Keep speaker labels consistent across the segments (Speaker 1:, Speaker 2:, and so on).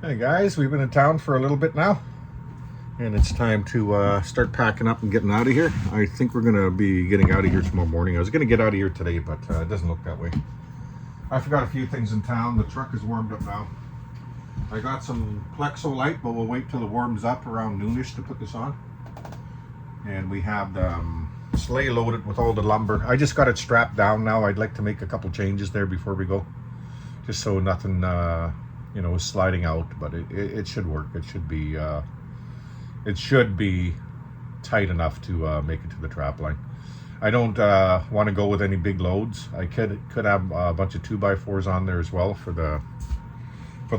Speaker 1: Hey guys, we've been in town for a little bit now, and it's time to start packing up and getting out of here. I think we're gonna be getting out of here tomorrow morning. I was gonna get out of here today, but it doesn't look that way. I forgot a few things in town. The truck is warmed up now. I got some Plexo light, but we'll wait till it warms up around noonish to put this on. And we have the sleigh loaded with all the lumber. I just got it strapped down now. I'd like to make a couple changes there before we go, just so nothing is sliding out, but it should work. It should be tight enough to make it to the trap line. I don't want to go with any big loads. I could have a bunch of 2x4s on there as well for the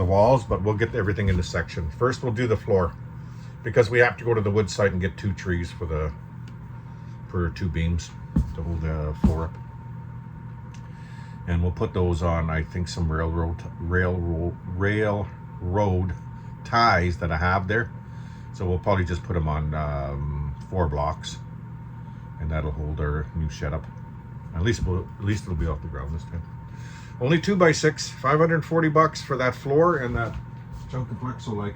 Speaker 1: walls, but we'll get everything in the section. First we'll do the floor, because we have to go to the wood site and get 2 trees for 2 beams to hold the floor up. And we'll put those on, I think, some railroad ties that I have there. So we'll probably just put them on 4 blocks, and that'll hold our new shed up. At least it'll be off the ground this time. Only 2x6, $540 for that floor and that chunk of Plexo light.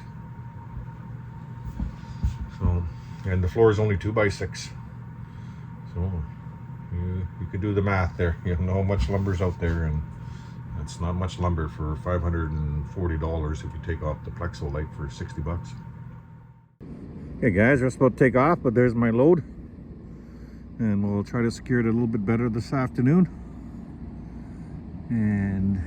Speaker 1: So, and the floor is only 2x6. So you could do the math there. You know how much lumber's out there, and it's not much lumber for $540 if you take off the Plexo light for $60. Okay guys, we're supposed to take off, but there's my load, and we'll try to secure it a little bit better this afternoon. And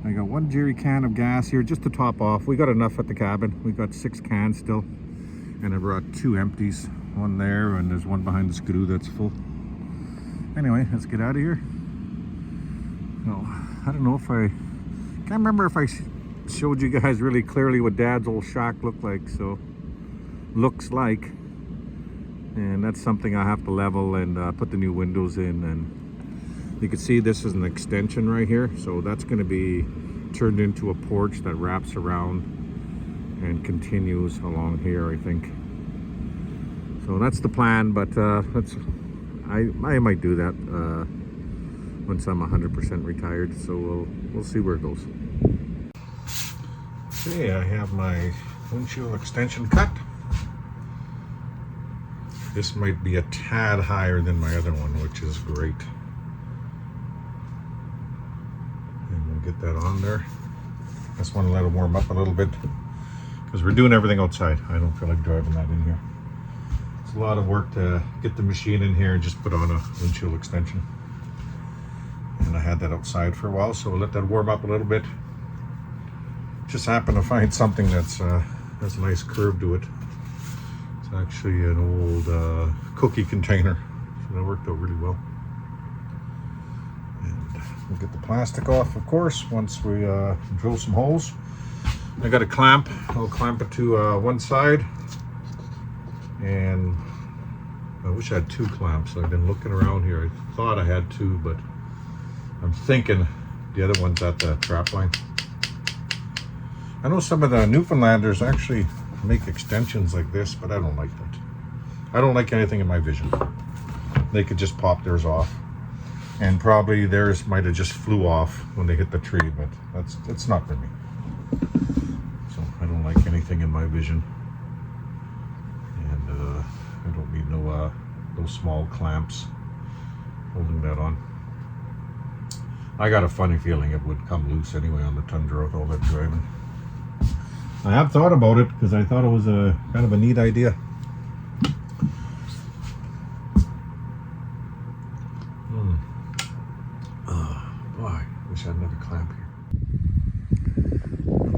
Speaker 1: I got 1 jerry can of gas here just to top off. We got enough at the cabin. We got 6 cans still, and I brought 2 empties, 1 there, and there's 1 behind the screw that's full. Anyway, let's get out of here. No, I don't know if can't remember if I showed you guys really clearly what Dad's old shack looks like. And that's something I have to level and put the new windows in. And you can see this is an extension right here, so that's going to be turned into a porch that wraps around and continues along here, I think. So that's the plan, but I might do that once I'm 100% retired, so we'll see where it goes. Okay, I have my windshield extension cut. This might be a tad higher than my other one, which is great. And we'll get that on there. Just want to let it warm up a little bit, because we're doing everything outside. I don't feel like driving that in here. It's a lot of work to get the machine in here and just put on a windshield extension. And I had that outside for a while, so we'll let that warm up a little bit. Just happened to find something that's has a nice curve to it. It's actually an old cookie container, so that worked out really well. And we'll get the plastic off, of course, once we drill some holes. I got a clamp. I'll clamp it to one side. And I wish I had 2 clamps. I've been looking around here. I thought I had 2, but I'm thinking the other one's at the trap line. I know some of the Newfoundlanders actually make extensions like this, but I don't like that. I don't like anything in my vision. They could just pop theirs off, and probably theirs might have just flew off when they hit the tree, but it's not for me. So I don't like anything in my vision. I don't need no small clamps holding that on. I got a funny feeling it would come loose anyway on the Tundra with all that driving. I have thought about it because I thought it was a kind of a neat idea. Boy, wish I had another clamp here.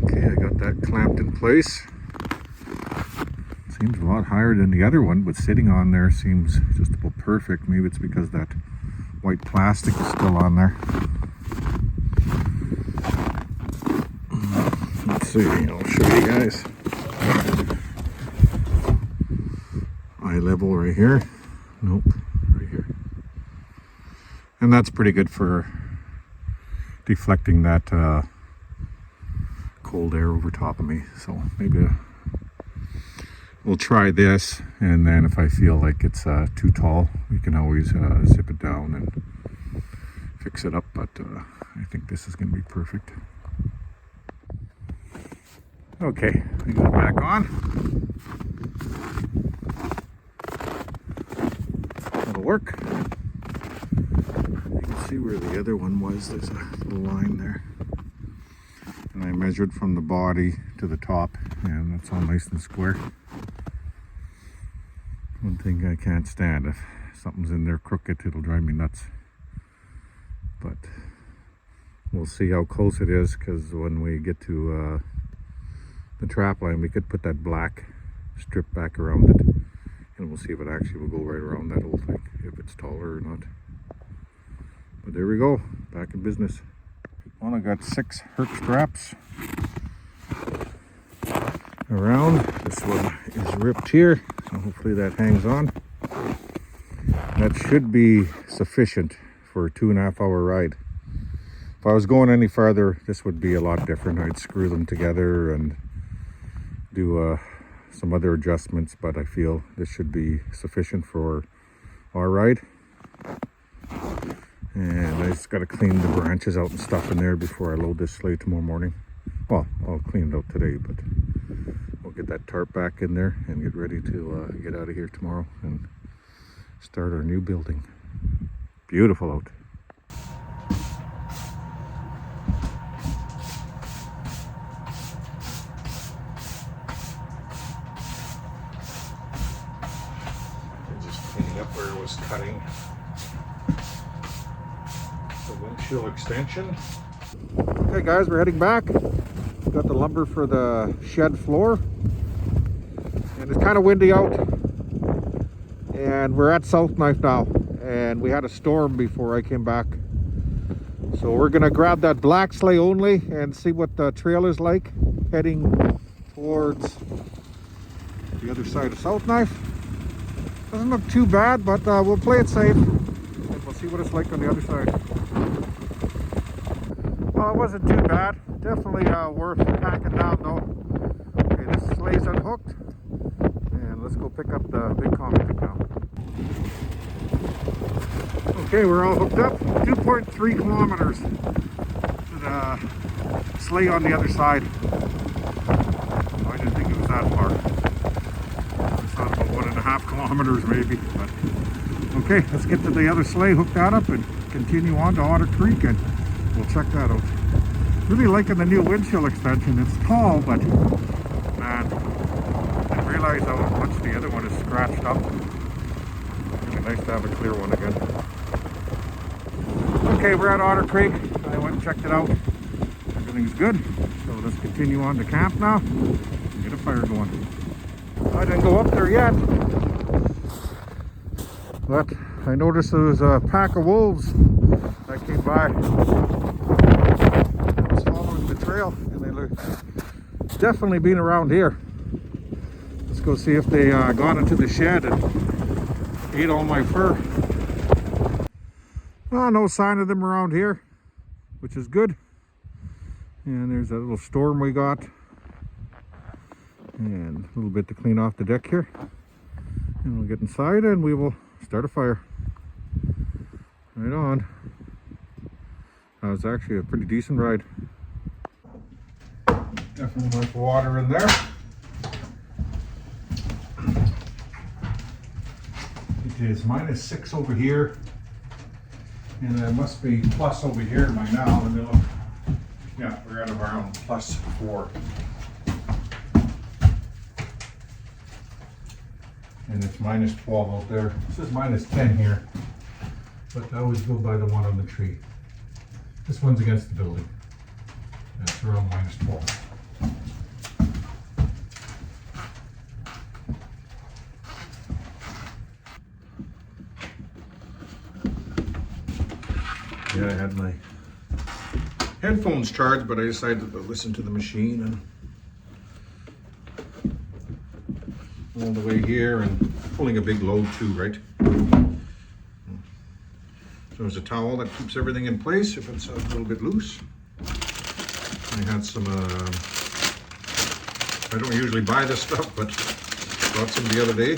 Speaker 1: Okay, I got that clamped in place. Seems a lot higher than the other one, but sitting on there seems just about perfect. Maybe it's because that white plastic is still on there. Let's see, I'll show you guys. Eye level right here. Nope, right here. And that's pretty good for deflecting that cold air over top of me. So maybe we'll try this, and then if I feel like it's too tall, we can always zip it down and fix it up, but I think this is going to be perfect. Okay, we got it back on. That'll work. You can see where the other one was. There's a little line there. And I measured from the body to the top, and that's all nice and square. One thing I can't stand, if something's in there crooked, it'll drive me nuts. But we'll see how close it is, because when we get to the trap line, we could put that black strip back around it, and we'll see if it actually will go right around that whole thing, if it's taller or not. But there we go, back in business. Well, I got 6 herc straps around. This one is ripped here, so hopefully that hangs on. That should be sufficient for a 2.5 hour ride. If I was going any farther, this would be a lot different. I'd screw them together and do some other adjustments, but I feel this should be sufficient for our ride. And I just got to clean the branches out and stuff in there before I load this sleigh tomorrow morning. Well, I'll clean it out today, but we'll get that tarp back in there and get ready to get out of here tomorrow and start our new building. Beautiful out. Up where it was cutting the windshield extension. Okay guys, we're heading back. We've got the lumber for the shed floor, and it's kind of windy out, and we're at South Knife now, and we had a storm before I came back, so we're gonna grab that black sleigh only and see what the trail is like heading towards the other side of South Knife. Doesn't look too bad, but we'll play it safe and we'll see what it's like on the other side. Well, it wasn't too bad. Definitely worth packing down though. Okay, this sleigh's unhooked, and let's go pick up the big comic now. Okay, we're all hooked up. 2.3 kilometers to the sleigh on the other side. I didn't think it was that far. About 1.5 kilometers maybe, but okay, let's get to the other sleigh, hook that up, and continue on to Otter Creek, and we'll check that out. Really liking the new windshield extension. It's tall, but man, I didn't realize how much the other one is scratched up. Really nice to have a clear one again. Okay, we're at Otter Creek. I went and checked it out. Everything's good, so let's continue on to camp now and get a fire going. I didn't go up there yet, but I noticed there was a pack of wolves that came by. I was following the trail, and they look definitely been around here. Let's go see if they got into the shed and ate all my fur. Well, no sign of them around here, which is good. And there's that little storm we got. And a little bit to clean off the deck here, and we'll get inside and we will start a fire. Right on. That was actually a pretty decent ride. Definitely like water in there. It is -6 over here, and it must be plus over here by now. Let me look. Yeah, we're at around +4. And it's -12 out there. It says -10 here, but I always go by the one on the tree. This one's against the building. That's around -12. Yeah, I had my headphones charged, but I decided to listen to the machine and all the way here, and pulling a big load too, right? So there's a towel that keeps everything in place if it's a little bit loose. I had some, I don't usually buy this stuff, but bought some the other day.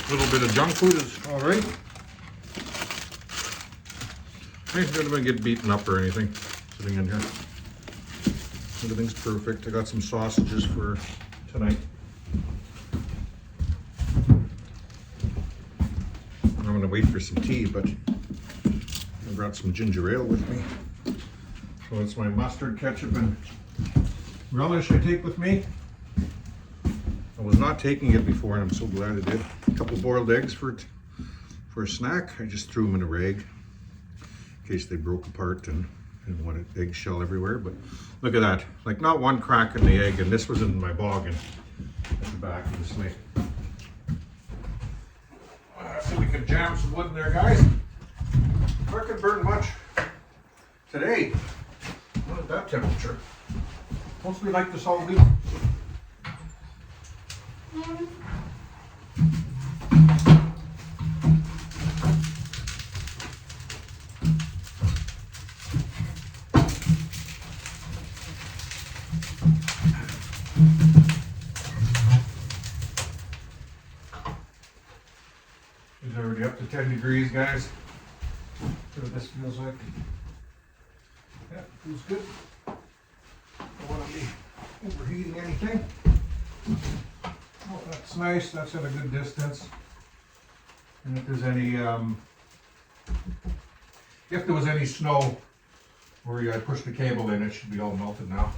Speaker 1: A little bit of junk food is all right. I ain't gonna get beaten up or anything sitting in here. Everything's perfect. I got some sausages for tonight. I'm gonna wait for some tea, but I brought some ginger ale with me. So it's my mustard, ketchup, and relish I take with me. I was not taking it before, and I'm so glad I did. A couple boiled eggs for a snack. I just threw them in a rag in case they broke apart and didn't want an eggshell everywhere. But look at that, like not one crack in the egg, and this was in my boggin at the back of the sleigh. So we could jam some wood in there, guys. Not gonna burn much today. Not at that temperature. Mostly like this all week. It's already up to 10 degrees, guys. See what this feels like. Yeah, feels good. Don't want to be overheating anything. Oh, that's nice. That's at a good distance. And if there's any, if there was any snow where you push the cable in, it should be all melted now.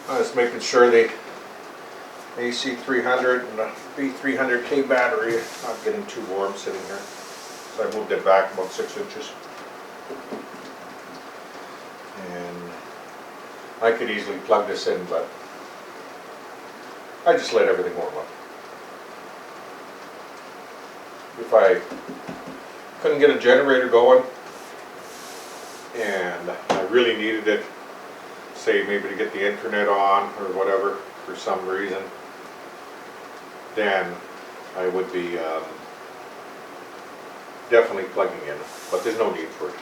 Speaker 1: I'm just making sure the AC300 and the B300K battery not getting too warm sitting here. So I moved it back about 6 inches. And I could easily plug this in, but I just let everything warm up. If I couldn't get a generator going and I really needed it, say maybe to get the internet on or whatever for some reason, then I would be definitely plugging in, but there's no need for it.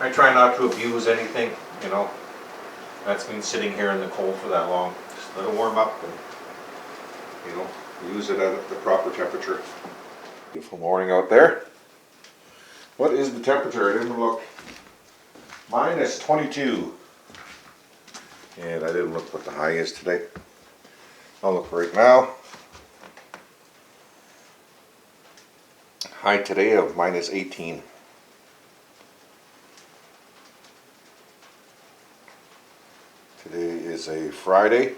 Speaker 1: I try not to abuse anything, you know. That's been sitting here in the cold for that long. Just let it warm up and, you know, use it at the proper temperature. Beautiful morning out there. What is the temperature? I didn't look. Minus 22. And I didn't look what the high is today. I'll look right now. High today of minus 18. Today is a Friday.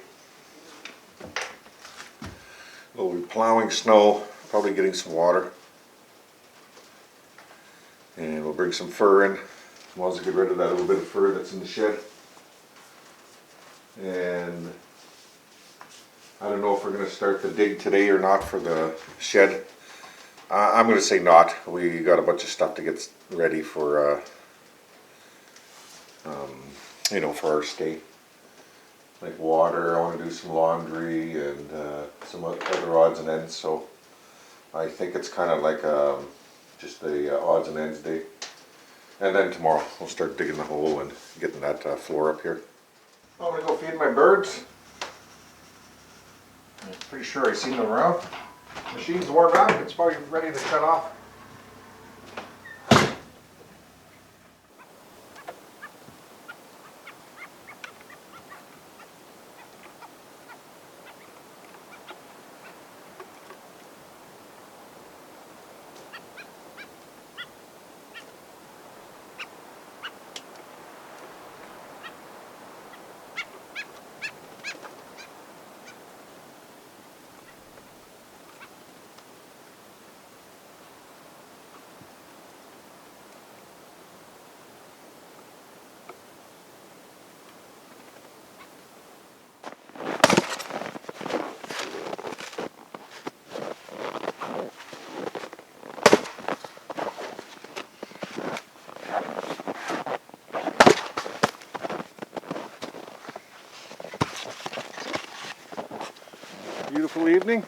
Speaker 1: We'll be plowing snow, probably getting some water. And we'll bring some fur in. We'll also get rid of that little bit of fur that's in the shed. And I don't know if we're going to start the dig today or not for the shed. I'm going to say not. We got a bunch of stuff to get ready for, you know, for our stay. Like water, I want to do some laundry and some other odds and ends. So I think it's kind of like just a odds and ends day. And then tomorrow we'll start digging the hole and getting that floor up here. I'm going to go feed my birds. I'm pretty sure I've seen them around. Machine's warmed up, it's probably ready to shut off. Beautiful evening.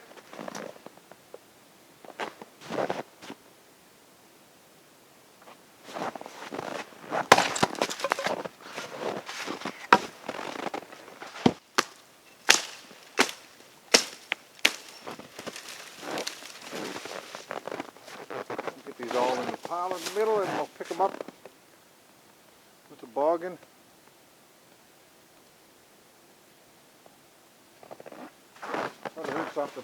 Speaker 1: Get these all in the pile in the middle and we'll pick them up toboggan. Oh, the root's off the...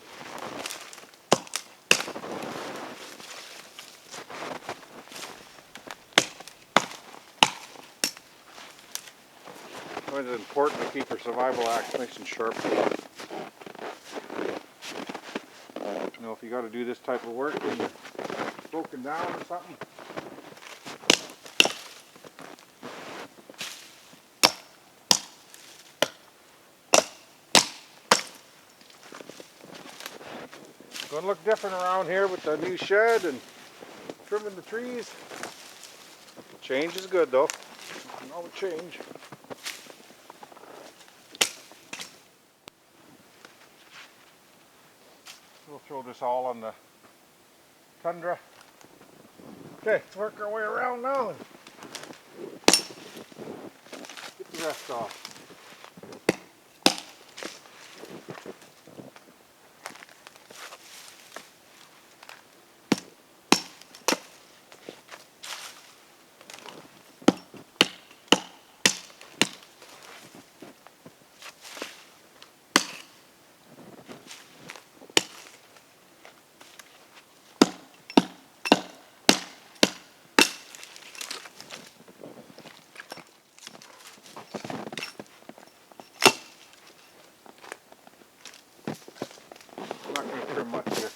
Speaker 1: It's important to keep your survival axe nice and sharp. You know, if you got to do this type of work and you're broken down or something. It's going to look different around here with the new shed and trimming the trees. Change is good though. No change. We'll throw this all on the tundra. Okay, let's work our way around now and get the rest off. I'm not going to trim much here.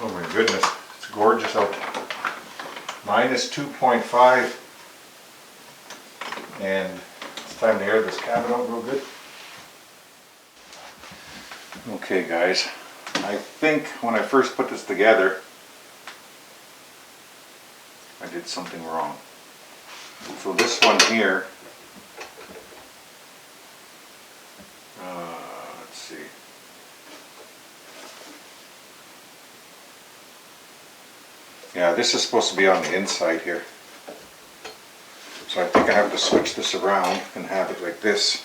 Speaker 1: Oh my goodness, it's gorgeous out. Minus 2.5, and it's time to air this cabin out real good. Okay guys, I think when I first put this together, I did something wrong. So this one here, let's see. Yeah, this is supposed to be on the inside here. So I think I have to switch this around and have it like this.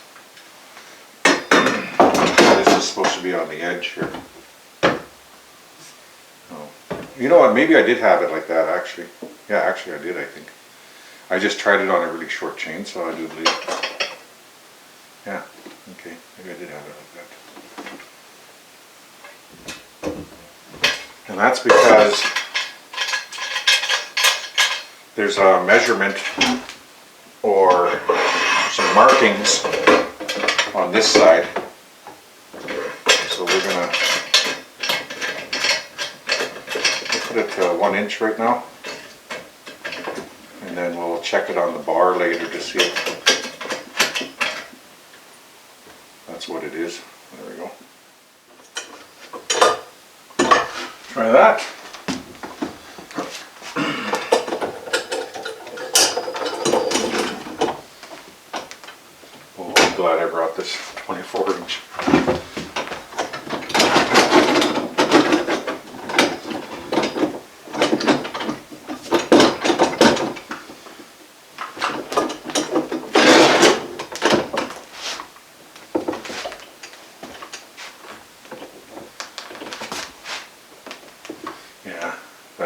Speaker 1: This is supposed to be on the edge here. Oh. You know what, maybe I did have it like that actually. Yeah, actually I did, I think. I just tried it on a really short chainsaw, I do believe. Yeah, okay, maybe I did have it like that. And that's because there's a measurement or some markings on this side. So we're gonna put it to 1 inch right now. And then we'll check it on the bar later to see if that's what it is. There we go. Try that. Oh, I'm glad I brought this 24 inch.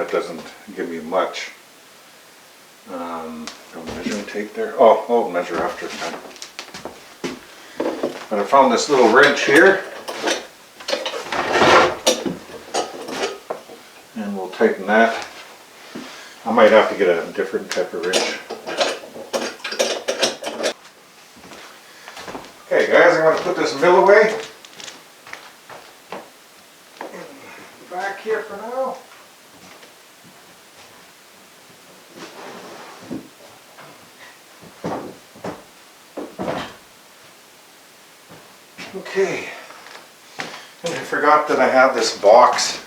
Speaker 1: that doesn't give me much. No measuring tape there. Oh, I'll measure after time. But I found this little wrench here, and we'll tighten that. I might have to get a different type of wrench. Okay guys, I'm going to put this mill away. Back here for now. Okay, and I forgot that I have this box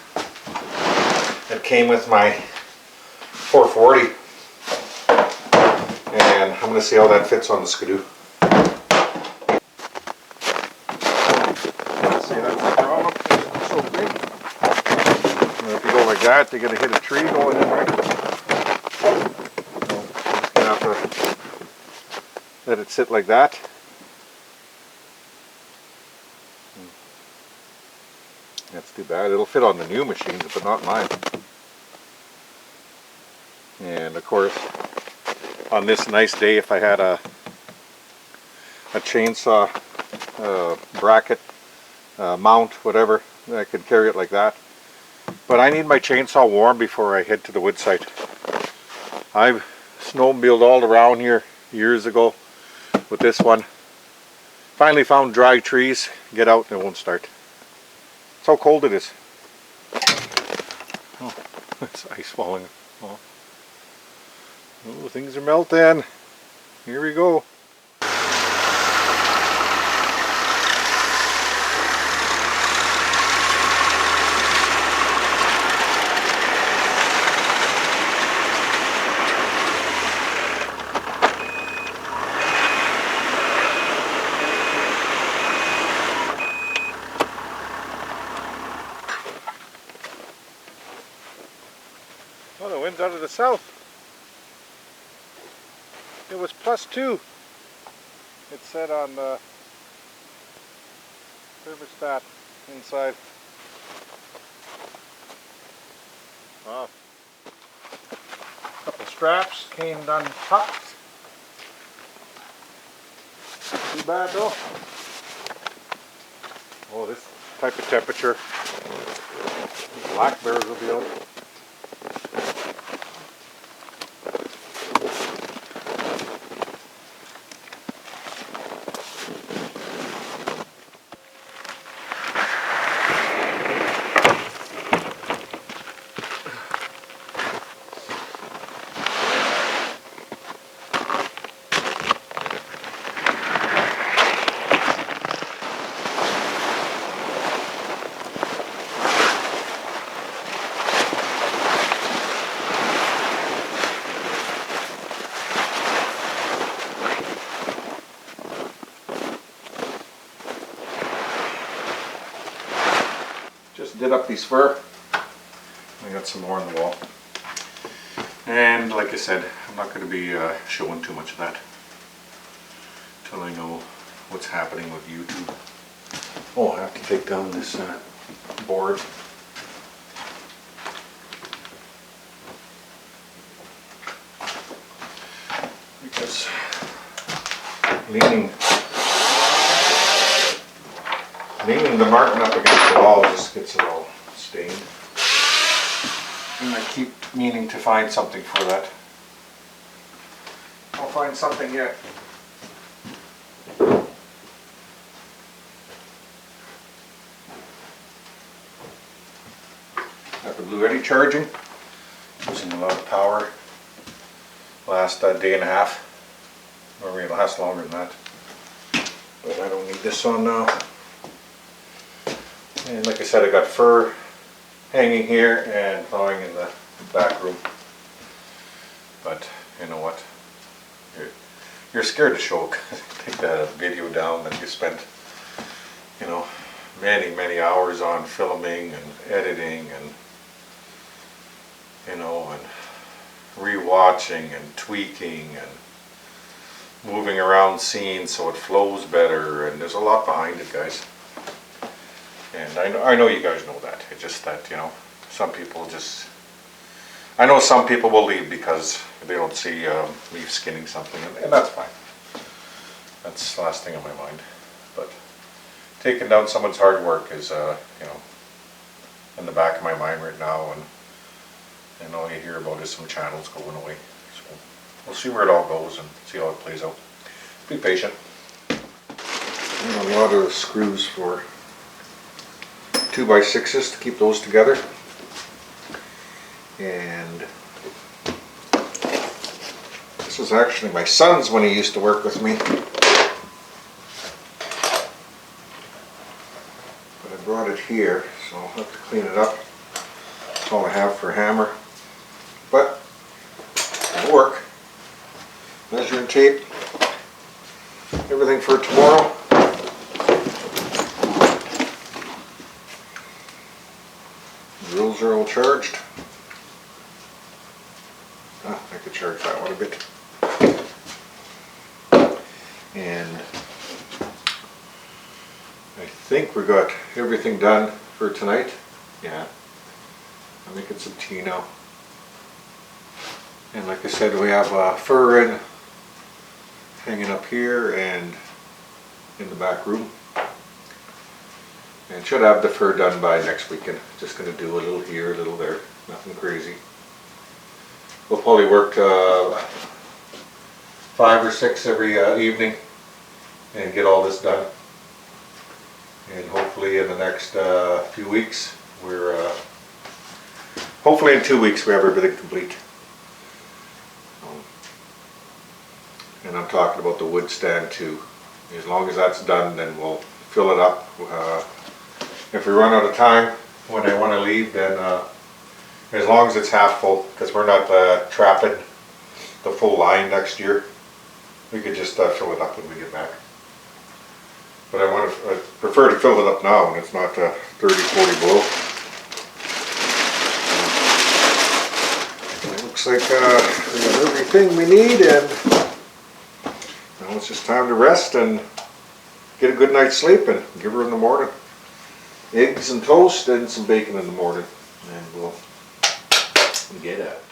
Speaker 1: that came with my 440, and I'm going to see how that fits on the skidoo. See, that's the problem. It's so big. And if you go like that, you're going to hit a tree going in, right? So, just going to have to let it sit like that. That's too bad. It'll fit on the new machines, but not mine. And of course, on this nice day, if I had a chainsaw bracket, mount, whatever, I could carry it like that. But I need my chainsaw warm before I head to the wood site. I've snowmobiled all around here years ago with this one. Finally found dry trees, get out and it won't start. That's how cold it is. Oh, it's ice falling. Oh, things are melting. Here we go. Oh, the wind's out of the south. It was +2. It said on the thermostat inside. Wow. Couple straps came done tucked. Too bad though. Oh, this type of temperature, black bears will be out. Just did up these fur. I got some more on the wall. And like I said, I'm not going to be showing too much of that until I know what's happening with YouTube. Oh, I have to take down this board. Because leaning the marking up against the wall just gets it all stained. And I keep meaning to find something for that. I'll find something yet. Got the Blue Eddy charging. Using a lot of power. Last day and a half. Or maybe it'll last longer than that. But I don't need this on now. And like I said, I got fur hanging here and thawing in the back room. But you know what? You're scared to show. Take that video down that you spent, you know, many hours on filming and editing and, you know, and rewatching and tweaking and moving around scenes so it flows better, and there's a lot behind it, guys. And I know you guys know that. It's just that, you know, some people just I know some people will leave because they don't see me skinning something, and that's fine. That's the last thing on my mind. But taking down someone's hard work is, you know, in the back of my mind right now, and all you hear about is some channels going away. So we'll see where it all goes and see how it plays out. Be patient. And a lot of screws for 2x6s to keep those together. And this is actually my son's when he used to work with me. But I brought it here, so I'll have to clean it up. That's all I have for a hammer. But it'll work. Measuring tape. Everything for tomorrow. The rules are all charged. I could charge that one a bit. And I think we got everything done for tonight. Yeah. I'm making some tea now. And like I said, we have fur in hanging up here and in the back room. And should have the fur done by next weekend. Just going to do a little here, a little there. Nothing crazy. We'll probably work 5 or 6 every evening and get all this done. And hopefully in the next few weeks, hopefully in 2 weeks we have everything complete. And I'm talking about the wood stand too. As long as that's done, then we'll fill it up. If we run out of time when I want to leave, then as long as it's half full, because we're not trapping the full line next year, we could just fill it up when we get back. But I prefer to fill it up now when it's not 30, 40 below. It looks like we got everything we need, and now it's just time to rest and get a good night's sleep and give her in the morning. Eggs and toast and some bacon in the morning, and we'll get at it.